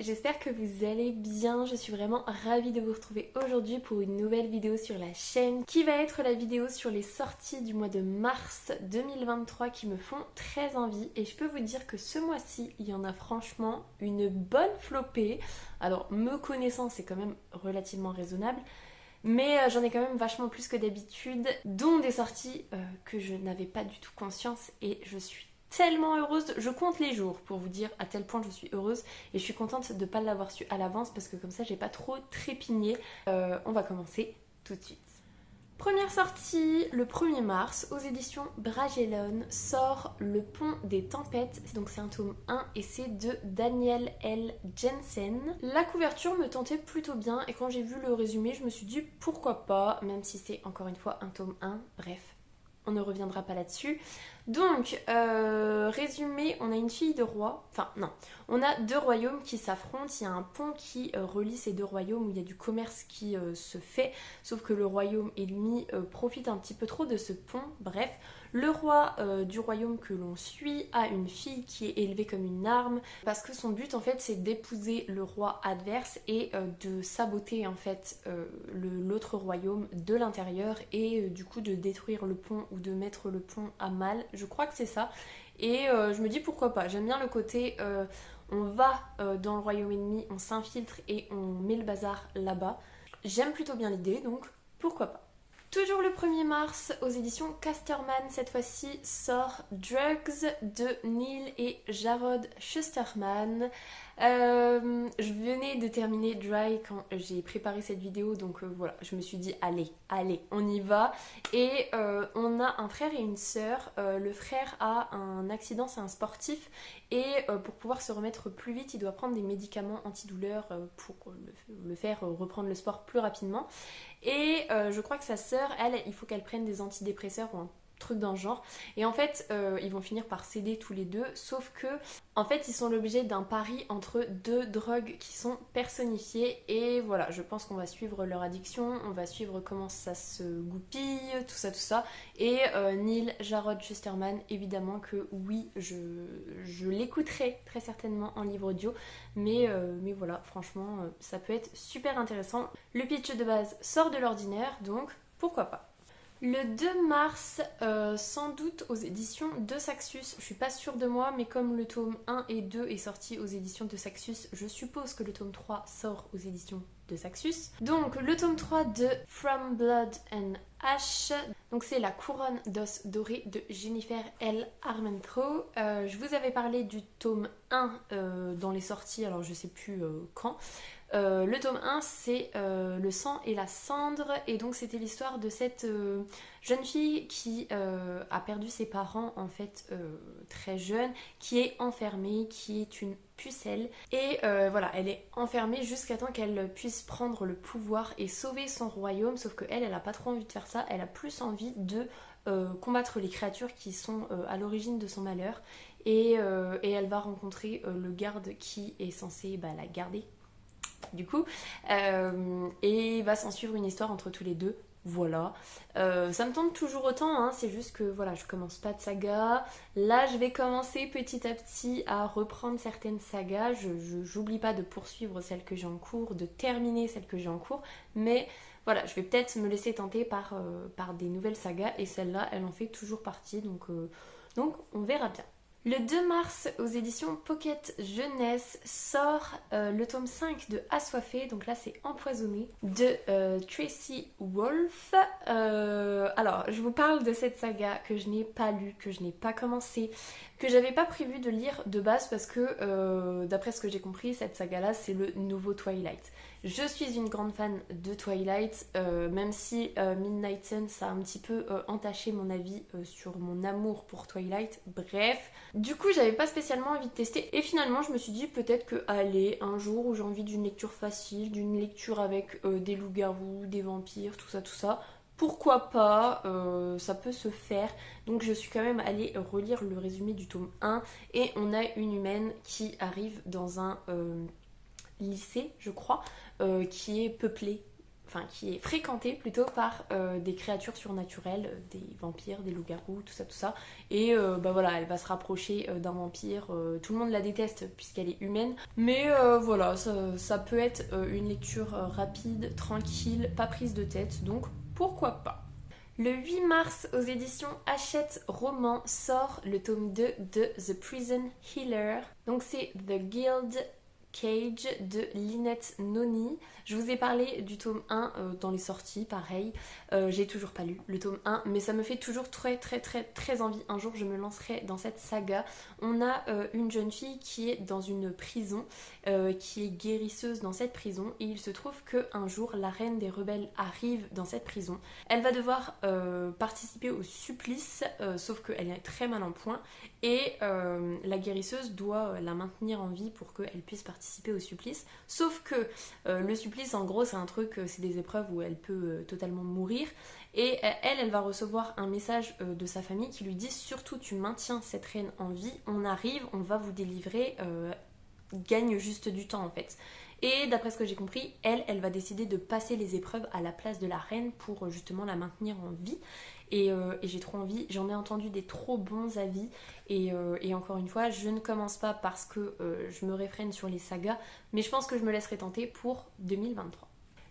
j'espère que vous allez bien. Je suis vraiment ravie de vous retrouver aujourd'hui pour une nouvelle vidéo sur la chaîne qui va être la vidéo sur les sorties du mois de mars 2023 qui me font très envie. Et je peux vous dire que ce mois-ci, il y en a franchement une bonne flopée. Alors, me connaissant, c'est quand même relativement raisonnable. Mais j'en ai quand même vachement plus que d'habitude, dont des sorties que je n'avais pas du tout conscience et je suis tellement heureuse, je compte les jours pour vous dire à tel point je suis heureuse et je suis contente de ne pas l'avoir su à l'avance parce que comme ça j'ai pas trop trépigné. On va commencer tout de suite. Première sortie, le 1er mars, aux éditions Bragelonne, sort Le Pont des Tempêtes. Donc c'est un tome 1 et c'est de Daniel L. Jensen. La couverture me tentait plutôt bien et quand j'ai vu le résumé, je me suis dit pourquoi pas, même si c'est encore une fois un tome 1, bref. On ne reviendra pas là-dessus. Donc, résumé, on a une fille de roi. Enfin, non. On a deux royaumes qui s'affrontent. Il y a un pont qui relie ces deux royaumes où il y a du commerce qui se fait. Sauf que le royaume ennemi profite un petit peu trop de ce pont. Bref, le roi du royaume que l'on suit a une fille qui est élevée comme une arme. Parce que son but, en fait, c'est d'épouser le roi adverse et de saboter, en fait, l'autre royaume de l'intérieur. Et du coup, de détruire le pont ou de mettre le pont à mal. Je crois que c'est ça. Et je me dis pourquoi pas. J'aime bien le côté on va dans le royaume ennemi, on s'infiltre et on met le bazar là-bas. J'aime plutôt bien l'idée, donc pourquoi pas. Toujours le 1er mars, aux éditions Casterman, cette fois-ci sort Drugs de Neil et Jarrod Shusterman. Je venais de terminer Dry quand j'ai préparé cette vidéo, donc voilà, je me suis dit allez, on y va. Et on a un frère et une sœur. Le frère a un accident, c'est un sportif, et pour pouvoir se remettre plus vite, il doit prendre des médicaments antidouleurs pour le faire reprendre le sport plus rapidement. Et je crois que sa sœur, elle, il faut qu'elle prenne des antidépresseurs ou un truc dans le genre. Et en fait, ils vont finir par céder tous les deux, sauf que, en fait, ils sont l'objet d'un pari entre deux drogues qui sont personnifiées. Et voilà, je pense qu'on va suivre leur addiction, on va suivre comment ça se goupille, tout ça. Et Neil Jarrod Shusterman, évidemment que oui, je l'écouterai très certainement en livre audio. Mais voilà, franchement, ça peut être super intéressant. Le pitch de base sort de l'ordinaire, donc pourquoi pas. Le 2 mars, sans doute aux éditions de Saxus, je suis pas sûre de moi, mais comme le tome 1 et 2 est sorti aux éditions de Saxus, je suppose que le tome 3 sort aux éditions de Saxus. Donc le tome 3 de From Blood and Ash, donc c'est La couronne d'os doré de Jennifer L. Armentrout. Je vous avais parlé du tome 1 dans les sorties, alors je sais plus quand. Le tome 1 c'est Le sang et la cendre, et donc c'était l'histoire de cette jeune fille qui a perdu ses parents en fait très jeune, qui est enfermée, qui est une pucelle, et voilà, elle est enfermée jusqu'à temps qu'elle puisse prendre le pouvoir et sauver son royaume, sauf qu'elle a pas trop envie de faire ça, elle a plus envie de combattre les créatures qui sont à l'origine de son malheur, et elle va rencontrer le garde qui est censé la garder du coup, et va s'en suivre une histoire entre tous les deux. Voilà, ça me tente toujours autant, hein. C'est juste que voilà, je commence pas de saga. Là, je vais commencer petit à petit à reprendre certaines sagas. J'oublie pas de poursuivre celles que j'ai en cours, de terminer celles que j'ai en cours, mais voilà, je vais peut-être me laisser tenter par des nouvelles sagas, et celle-là, elle en fait toujours partie, donc on verra bien. Le 2 mars, aux éditions Pocket Jeunesse, sort le tome 5 de Assoiffé, donc là c'est Empoisonné, de Tracy Wolff. Alors, je vous parle de cette saga que je n'ai pas lue, que je n'ai pas commencé, que j'avais pas prévu de lire de base parce que, d'après ce que j'ai compris, cette saga-là c'est le nouveau Twilight. Je suis une grande fan de Twilight, même si Midnight Sun ça a un petit peu entaché mon avis sur mon amour pour Twilight. Bref, du coup j'avais pas spécialement envie de tester, et finalement je me suis dit peut-être que allez, un jour où j'ai envie d'une lecture facile, d'une lecture avec des loups-garous, des vampires, tout ça, pourquoi pas, ça peut se faire. Donc je suis quand même allée relire le résumé du tome 1, et on a une humaine qui arrive dans un lycée, je crois, qui est peuplé qui est fréquentée plutôt par des créatures surnaturelles, des vampires, des loups-garous, tout ça. Et voilà, elle va se rapprocher d'un vampire. Tout le monde la déteste puisqu'elle est humaine. Mais voilà, ça peut être une lecture rapide, tranquille, pas prise de tête. Donc pourquoi pas. Le 8 mars, aux éditions Hachette Roman, sort le tome 2 de The Prison Healer. Donc c'est The Guild Cage de Lynette Noni. Je vous ai parlé du tome 1 dans les sorties, pareil. J'ai toujours pas lu le tome 1, mais ça me fait toujours très envie. Un jour, je me lancerai dans cette saga. On a une jeune fille qui est dans une prison, qui est guérisseuse dans cette prison, et il se trouve qu'un jour, la reine des rebelles arrive dans cette prison. Elle va devoir participer au supplice, sauf qu'elle est très mal en point, et la guérisseuse doit la maintenir en vie pour qu'elle puisse participer au supplice. Sauf que le supplice, en gros, c'est un truc, c'est des épreuves où elle peut totalement mourir. Et elle va recevoir un message de sa famille qui lui dit: surtout tu maintiens cette reine en vie, on arrive, on va vous délivrer, gagne juste du temps en fait. Et d'après ce que j'ai compris, elle va décider de passer les épreuves à la place de la reine pour justement la maintenir en vie. Et j'ai trop envie, j'en ai entendu des trop bons avis. Et encore une fois, je ne commence pas parce que je me réfrène sur les sagas, mais je pense que je me laisserai tenter pour 2023.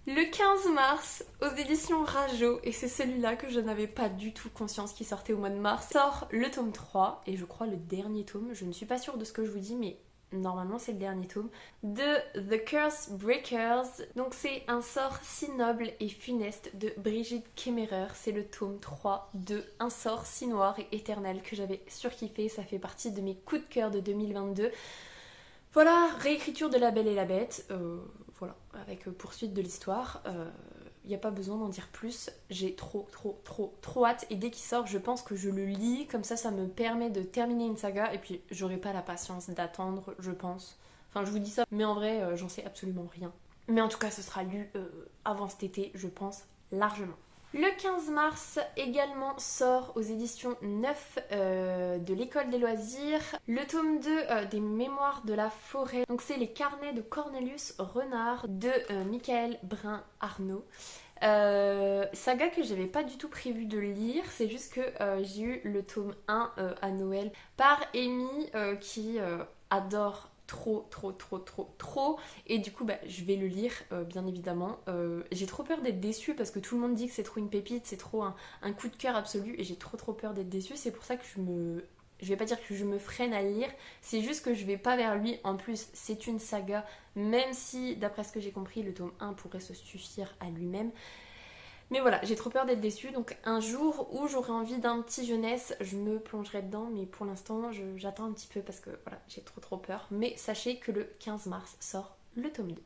Le 15 mars, aux éditions Rajo, et c'est celui-là que je n'avais pas du tout conscience qui sortait au mois de mars, sort le tome 3, et je crois le dernier tome, je ne suis pas sûre de ce que je vous dis, mais normalement c'est le dernier tome, de The Curse Breakers. Donc c'est un sort si noble et funeste de Brigitte Kemmerer. C'est le tome 3 de Un sort si noir et éternel que j'avais surkiffé. Ça fait partie de mes coups de cœur de 2022. Voilà, réécriture de La Belle et la Bête, voilà, avec poursuite de l'histoire. Il n'y a pas besoin d'en dire plus, j'ai trop hâte, et dès qu'il sort je pense que je le lis, comme ça me permet de terminer une saga, et puis j'aurai pas la patience d'attendre, je pense. Enfin je vous dis ça, mais en vrai j'en sais absolument rien. Mais en tout cas ce sera lu avant cet été, je pense, largement. Le 15 mars également sort aux éditions 9 de l'École des loisirs le tome 2 des Mémoires de la forêt. Donc c'est les carnets de Cornelius Renard de Michael Brun-Arnaud. Saga que j'avais pas du tout prévu de lire, c'est juste que j'ai eu le tome 1 à Noël par Amy qui adore trop, et du coup je vais le lire bien évidemment. J'ai trop peur d'être déçue parce que tout le monde dit que c'est trop une pépite, c'est trop un coup de cœur absolu, et j'ai trop peur d'être déçue. C'est pour ça que je vais pas dire que je me freine à le lire, c'est juste que je vais pas vers lui. En plus c'est une saga, même si d'après ce que j'ai compris le tome 1 pourrait se suffire à lui-même. Mais voilà, j'ai trop peur d'être déçue, donc un jour où j'aurai envie d'un petit jeunesse, je me plongerai dedans, mais pour l'instant j'attends un petit peu parce que voilà, j'ai trop peur. Mais sachez que le 15 mars sort le tome 2.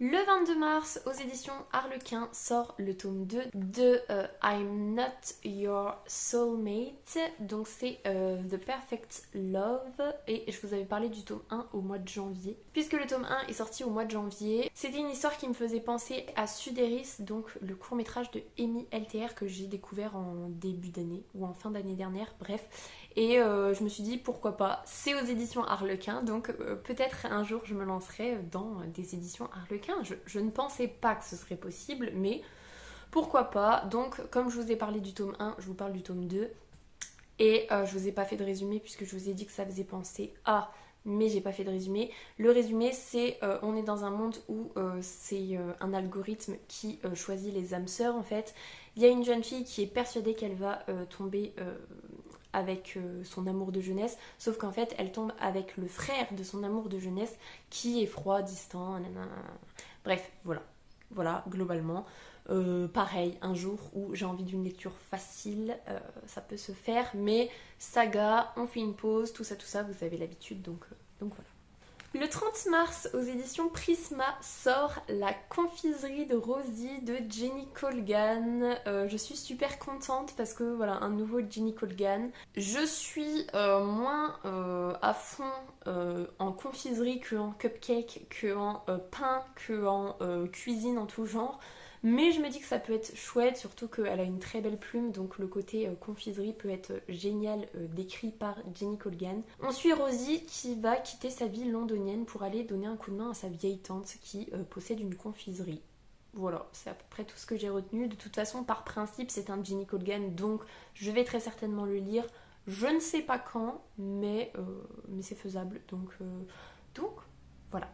Le 22 mars, aux éditions Harlequin, sort le tome 2 de I'm Not Your Soulmate. Donc c'est The Perfect Love, et je vous avais parlé du tome 1 au mois de janvier. Puisque le tome 1 est sorti au mois de janvier, c'était une histoire qui me faisait penser à Suderis, donc le court-métrage de Amy LTR que j'ai découvert en début d'année ou en fin d'année dernière, bref. Et je me suis dit pourquoi pas, c'est aux éditions Harlequin, donc peut-être un jour je me lancerai dans des éditions Harlequin. Je ne pensais pas que ce serait possible, mais pourquoi pas. Donc comme je vous ai parlé du tome 1, je vous parle du tome 2. Et je vous ai pas fait de résumé puisque je vous ai dit que ça faisait penser à... Mais j'ai pas fait de résumé. Le résumé c'est, on est dans un monde où c'est un algorithme qui choisit les âmes sœurs en fait. Il y a une jeune fille qui est persuadée qu'elle va tomber... avec son amour de jeunesse, sauf qu'en fait elle tombe avec le frère de son amour de jeunesse qui est froid, distant, nanana. Bref, voilà globalement. Pareil, un jour où j'ai envie d'une lecture facile, ça peut se faire, mais saga, on fait une pause, tout ça, vous avez l'habitude, donc voilà. Le 30 mars, aux éditions Prisma, sort La confiserie de Rosie de Jenny Colgan. Je suis super contente parce que voilà, un nouveau Jenny Colgan. Je suis moins à fond en confiserie que en cupcake, que en pain, que en cuisine en tout genre. Mais je me dis que ça peut être chouette, surtout qu'elle a une très belle plume, donc le côté confiserie peut être génial, décrit par Jenny Colgan. On suit Rosie qui va quitter sa vie londonienne pour aller donner un coup de main à sa vieille tante qui possède une confiserie. Voilà, c'est à peu près tout ce que j'ai retenu. De toute façon, par principe, c'est un Ginny Colgan, donc je vais très certainement le lire. Je ne sais pas quand, mais c'est faisable. Donc voilà.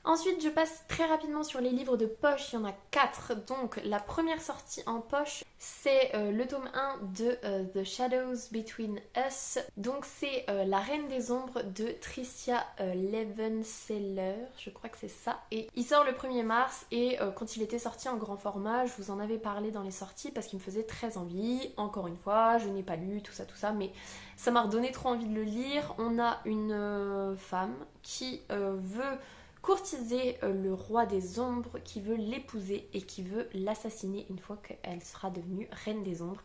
Ensuite, je passe très rapidement sur les livres de poche. Il y en a 4. Donc, la première sortie en poche, c'est le tome 1 de The Shadows Between Us. Donc, c'est La Reine des Ombres de Tricia Levenseller. Je crois que c'est ça. Et il sort le 1er mars. Et quand il était sorti en grand format, je vous en avais parlé dans les sorties parce qu'il me faisait très envie. Encore une fois, je n'ai pas lu tout ça. Mais ça m'a redonné trop envie de le lire. On a une femme qui veut courtiser le roi des ombres, qui veut l'épouser et qui veut l'assassiner une fois qu'elle sera devenue reine des ombres.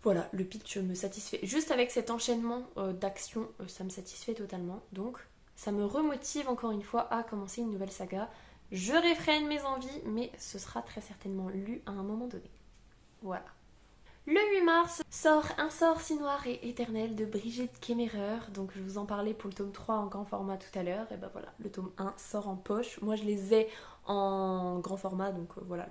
Voilà, le pitch me satisfait. Juste avec cet enchaînement d'actions, ça me satisfait totalement. Donc, ça me remotive encore une fois à commencer une nouvelle saga. Je réfrène mes envies, mais ce sera très certainement lu à un moment donné. Voilà. Le 8 mars sort Un sort si noir et éternel de Brigitte Kemmerer. Donc je vous en parlais pour le tome 3 en grand format tout à l'heure. Et ben voilà, le tome 1 sort en poche. Moi je les ai en grand format, donc voilà,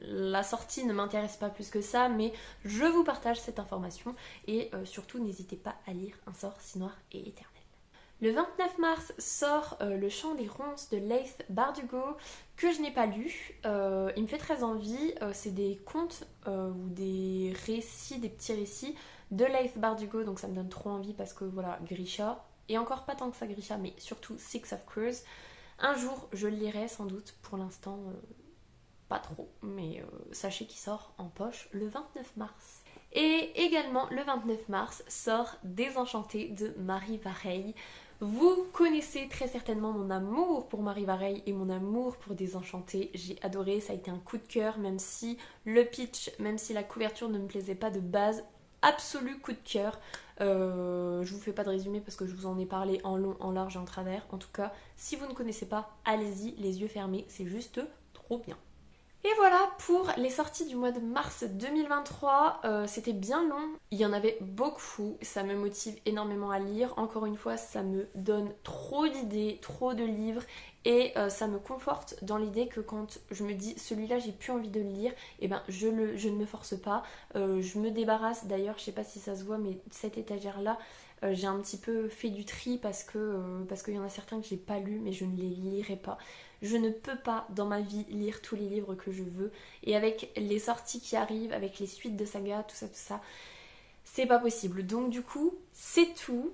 la sortie ne m'intéresse pas plus que ça, mais je vous partage cette information. Et surtout n'hésitez pas à lire Un sort si noir et éternel. Le 29 mars sort Le chant des ronces de Leith Bardugo, que je n'ai pas lu. Il me fait très envie. C'est des contes ou des récits, des petits récits de Leith Bardugo, donc ça me donne trop envie parce que voilà, Grisha, et encore pas tant que ça Grisha, mais surtout Six of Crows. Un jour je le lirai sans doute, pour l'instant pas trop, mais sachez qu'il sort en poche le 29 mars. Et également le 29 mars sort Désenchantée de Marie Vareille. Vous connaissez très certainement mon amour pour Marie Vareille et mon amour pour Désenchantée. J'ai adoré, ça a été un coup de cœur, même si le pitch, même si la couverture ne me plaisait pas de base. Absolu coup de cœur. Je vous fais pas de résumé parce que je vous en ai parlé en long, en large et en travers. En tout cas, si vous ne connaissez pas, allez-y, les yeux fermés, c'est juste trop bien. Et voilà pour les sorties du mois de mars 2023, c'était bien long, il y en avait beaucoup, ça me motive énormément à lire, encore une fois ça me donne trop d'idées, trop de livres et ça me conforte dans l'idée que quand je me dis celui-là j'ai plus envie de le lire, et ben je ne me force pas, je me débarrasse d'ailleurs, je sais pas si ça se voit mais cette étagère là, j'ai un petit peu fait du tri parce qu'il y en a certains que j'ai pas lus mais je ne les lirai pas. Je ne peux pas dans ma vie lire tous les livres que je veux. Et avec les sorties qui arrivent, avec les suites de saga, tout ça, c'est pas possible. Donc du coup, c'est tout.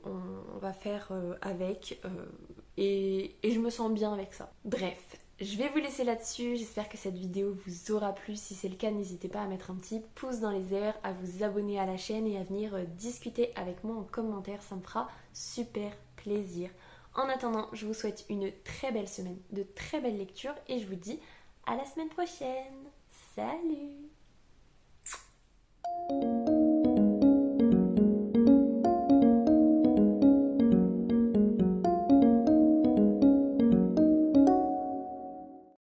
On va faire avec. Et je me sens bien avec ça. Bref, je vais vous laisser là-dessus. J'espère que cette vidéo vous aura plu. Si c'est le cas, n'hésitez pas à mettre un petit pouce dans les airs, à vous abonner à la chaîne et à venir discuter avec moi en commentaire. Ça me fera super plaisir. En attendant, je vous souhaite une très belle semaine, de très belles lectures et je vous dis à la semaine prochaine. Salut!